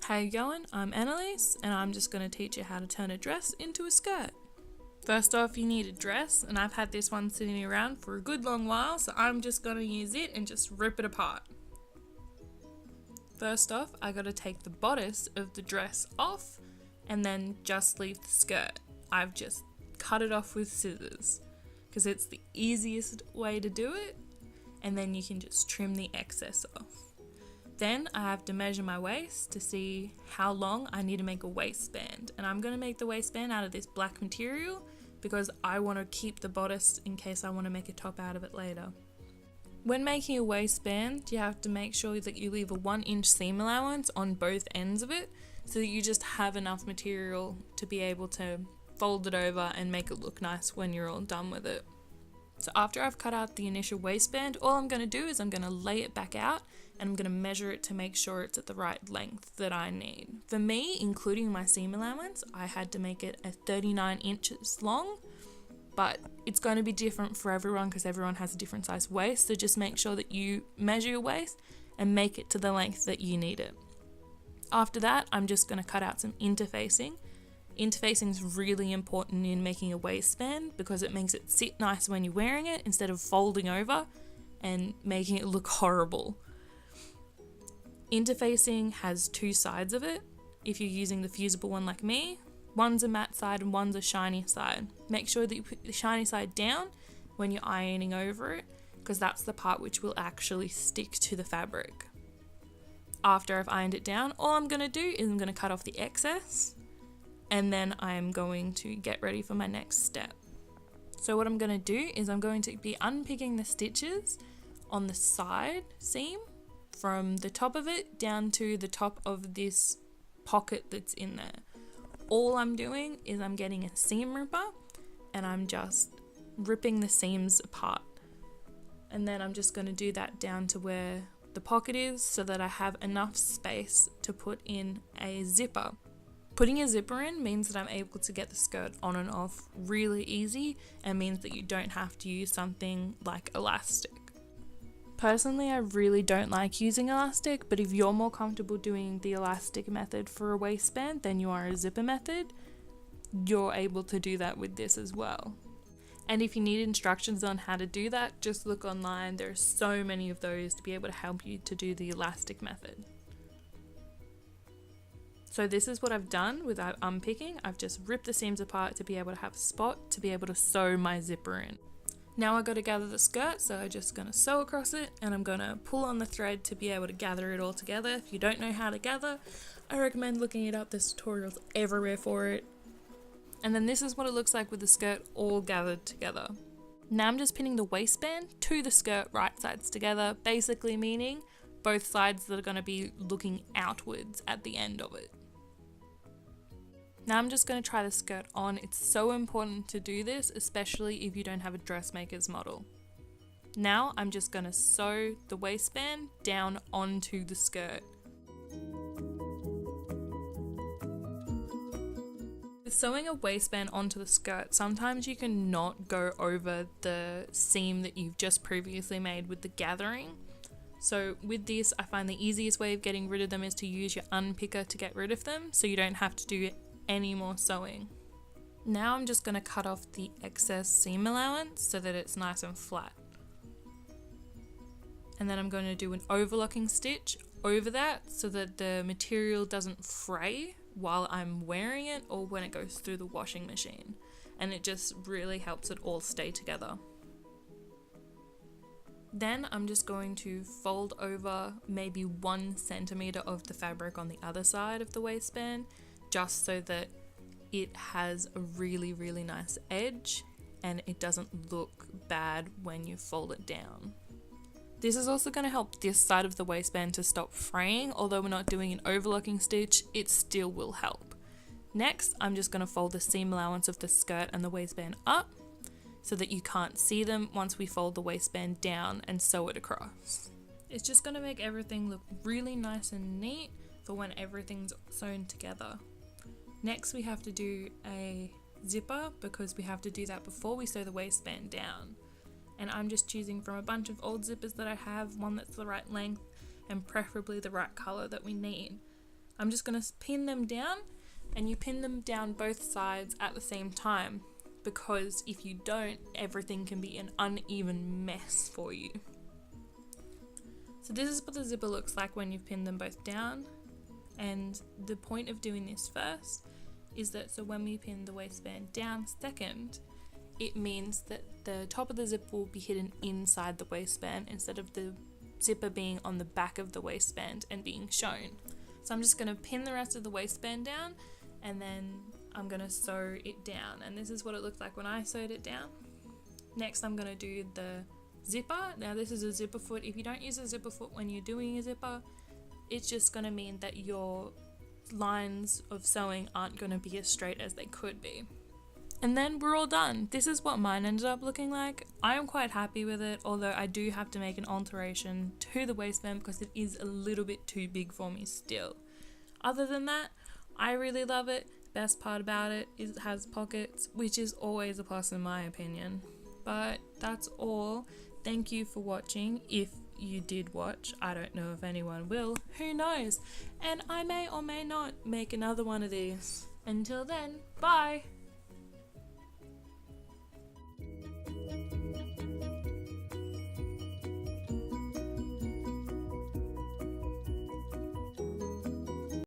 How you going? I'm Annalise and I'm just going to teach you how to turn a dress into a skirt. First off, you need a dress, and I've had this one sitting around for a good long while, so I'm just going to use it and just rip it apart. First off, I got to take the bodice of the dress off and then just leave the skirt. I've just cut it off with scissors because it's the easiest way to do it, and then you can just trim the excess off. Then I have to measure my waist to see how long I need to make a waistband, and I'm going to make the waistband out of this black material because I want to keep the bodice in case I want to make a top out of it later. When making a waistband, you have to make sure that you leave a 1-inch seam allowance on both ends of it so that you just have enough material to be able to fold it over and make it look nice when you're all done with it. So after I've cut out the initial waistband, all I'm going to do is I'm going to lay it back out and I'm going to measure it to make sure it's at the right length that I need. For me, including my seam allowance, I had to make it 39 inches long, but it's going to be different for everyone because everyone has a different size waist, so just make sure that you measure your waist and make it to the length that you need it. After that, I'm just going to cut out some interfacing. Interfacing is really important in making a waistband because it makes it sit nice when you're wearing it instead of folding over and making it look horrible. Interfacing has two sides of it. If you're using the fusible one like me, one's a matte side and one's a shiny side. Make sure that you put the shiny side down when you're ironing over it because that's the part which will actually stick to the fabric. After I've ironed it down, all I'm going to do is I'm going to cut off the excess, and then I'm going to get ready for my next step. So what I'm going to do is I'm going to be unpicking the stitches on the side seam from the top of it down to the top of this pocket that's in there. All I'm doing is I'm getting a seam ripper and I'm just ripping the seams apart. And then I'm just going to do that down to where the pocket is so that I have enough space to put in a zipper. Putting a zipper in means that I'm able to get the skirt on and off really easy and means that you don't have to use something like elastic. Personally, I really don't like using elastic, but if you're more comfortable doing the elastic method for a waistband than you are a zipper method, you're able to do that with this as well. And if you need instructions on how to do that, just look online. There are so many of those to be able to help you to do the elastic method. So this is what I've done without unpicking. I've just ripped the seams apart to be able to have a spot to be able to sew my zipper in. Now I got to gather the skirt, so I'm just going to sew across it and I'm going to pull on the thread to be able to gather it all together. If you don't know how to gather, I recommend looking it up. There's tutorials everywhere for it. And then this is what it looks like with the skirt all gathered together. Now I'm just pinning the waistband to the skirt right sides together, basically meaning both sides that are going to be looking outwards at the end of it. Now I'm just going to try the skirt on. It's so important to do this, especially if you don't have a dressmaker's model. Now I'm just going to sew the waistband down onto the skirt. With sewing a waistband onto the skirt, sometimes you can not go over the seam that you've just previously made with the gathering. So with this, I find the easiest way of getting rid of them is to use your unpicker to get rid of them, so you don't have to do any more sewing. Now I'm just going to cut off the excess seam allowance so that it's nice and flat. And then I'm going to do an overlocking stitch over that so that the material doesn't fray while I'm wearing it or when it goes through the washing machine. And it just really helps it all stay together. Then I'm just going to fold over maybe 1 centimeter of the fabric on the other side of the waistband, just so that it has a really, really nice edge and it doesn't look bad when you fold it down. This is also going to help this side of the waistband to stop fraying. Although we're not doing an overlocking stitch, it still will help. Next, I'm just going to fold the seam allowance of the skirt and the waistband up so that you can't see them once we fold the waistband down and sew it across. It's just going to make everything look really nice and neat for when everything's sewn together. Next, we have to do a zipper because we have to do that before we sew the waistband down. And I'm just choosing from a bunch of old zippers that I have, one that's the right length and preferably the right color that we need. I'm just going to pin them down, and you pin them down both sides at the same time, because if you don't, everything can be an uneven mess for you. So this is what the zipper looks like when you've pinned them both down. And the point of doing this first is that so when we pin the waistband down second, it means that the top of the zipper will be hidden inside the waistband instead of the zipper being on the back of the waistband and being shown. So I'm just going to pin the rest of the waistband down, and then I'm going to sew it down. And this is what it looked like when I sewed it down. Next I'm going to do the zipper. Now this is a zipper foot. If you don't use a zipper foot when you're doing a zipper, it's just going to mean that your lines of sewing aren't going to be as straight as they could be. And then we're all done. This is what mine ended up looking like. I am quite happy with it, although I do have to make an alteration to the waistband because it is a little bit too big for me still. Other than that, I really love it. Best part about it is it has pockets, which is always a plus in my opinion. But that's all. Thank you for watching. If you did watch, I don't know if anyone will, who knows, and I may or may not make another one of these. Until then, bye!